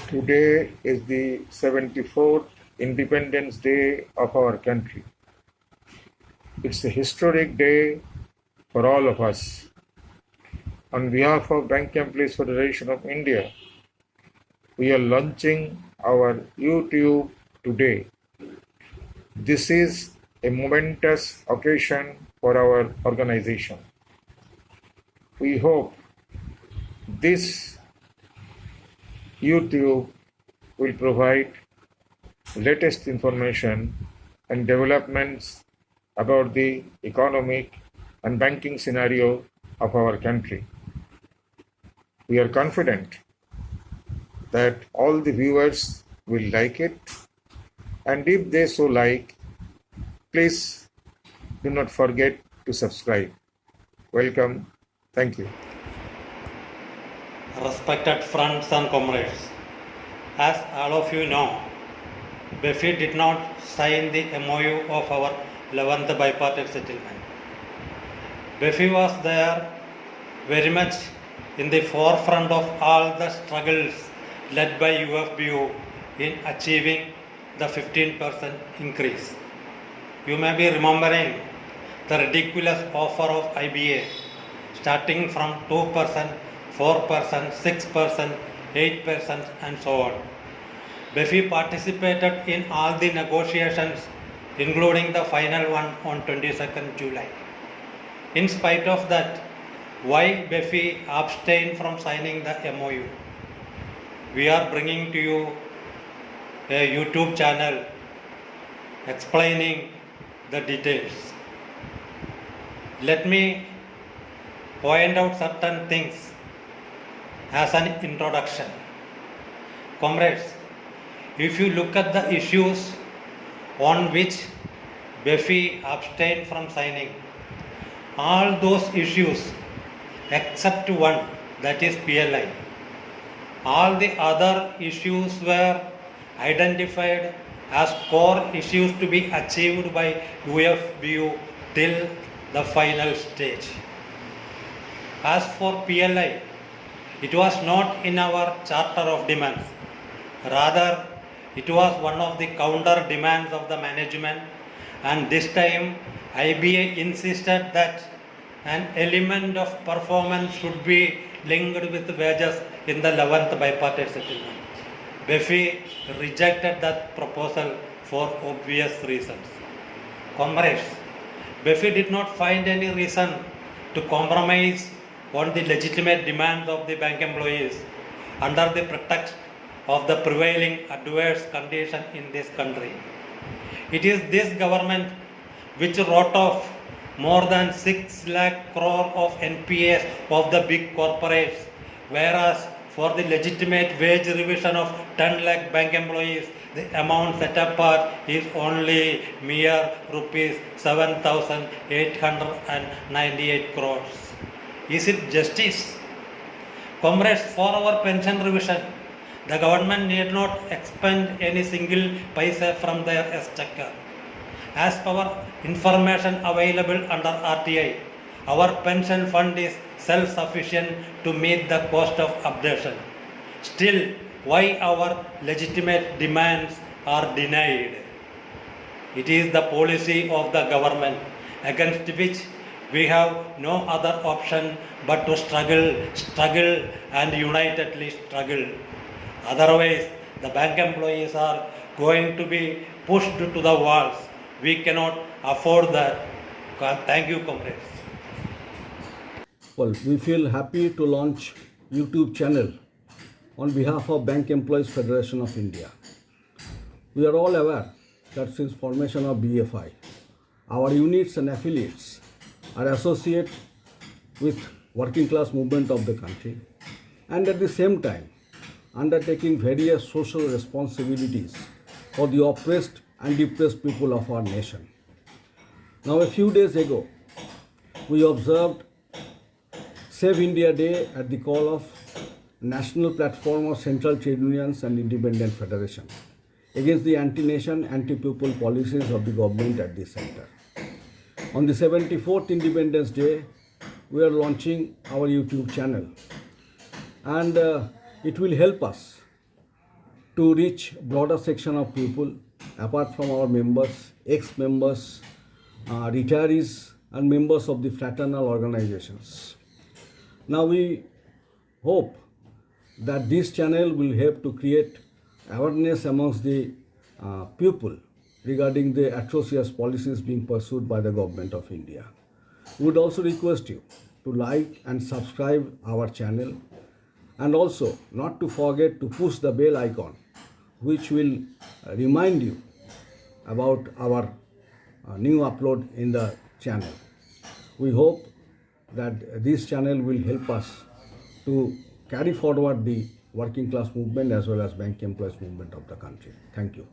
Today is the 74th Independence Day of our country. It's a historic day for all of us. On behalf of Bank Employees Federation of India, we are launching our YouTube today. This is a momentous occasion for our organization. We hope this YouTube will provide latest information and developments about the economic and banking scenario of our country. We are confident that all the viewers will like it, and if they so like, please do not forget to subscribe. Welcome. Thank you. Respected friends and comrades, as all of you know, BEFI did not sign the MOU of our 11th bipartite settlement. BEFI was there very much in the forefront of all the struggles led by UFBU in achieving the 15% increase. You may be remembering the ridiculous offer of IBA starting from 2%, 4%, 6%, 8% and so on. BEFI participated in all the negotiations, including the final one on 22nd July. In spite of that, why BEFI abstained from signing the MOU? We are bringing to you a YouTube channel explaining the details. Let me point out certain things as an introduction. Comrades, if you look at the issues on which BEFI abstained from signing, all those issues except one, that is PLI, all the other issues were identified as core issues to be achieved by UFBU till the final stage. As for PLI, it was not in our charter of demands. Rather, it was one of the counter demands of the management, and this time IBA insisted that an element of performance should be linked with wages in the 11th bipartite settlement. BEFI rejected that proposal for obvious reasons. Comrades, BEFI did not find any reason to compromise on the legitimate demands of the bank employees under the pretext of the prevailing adverse condition in this country. It is this government which wrote off more than 6 lakh crore of NPAs of the big corporates, whereas for the legitimate wage revision of 10 lakh bank employees, the amount set apart is only mere rupees 7,898 crores. Is it justice? Comrades, for our pension revision, the government need not expend any single paisa from their exchequer. As per information available under RTI, our pension fund is self-sufficient to meet the cost of updation. Still, why our legitimate demands are denied? It is the policy of the government against which we have no other option but to struggle and unitedly struggle. Otherwise, the bank employees are going to be pushed to the walls. We cannot afford that. Thank you, comrades. Well, we feel happy to launch YouTube channel on behalf of Bank Employees Federation of India. We are all aware that since formation of BFI, our units and affiliates are associated with working class movement of the country, and at the same time undertaking various social responsibilities for the oppressed and depressed people of our nation. Now, a few days ago, we observed Save India Day at the call of National Platform of Central Trade Unions and Independent Federation against the anti-nation, anti-people policies of the government at the center. On the 74th Independence Day, we are launching our YouTube channel, and it will help us to reach broader section of people apart from our members, ex-members, retirees and members of the fraternal organizations. Now we hope that this channel will help to create awareness amongst the people regarding the atrocious policies being pursued by the government of India. We would also request you to like and subscribe our channel, and also not to forget to push the bell icon, which will remind you about our new upload in the channel. We hope that this channel will help us to carry forward the working class movement as well as bank employees movement of the country. Thank you.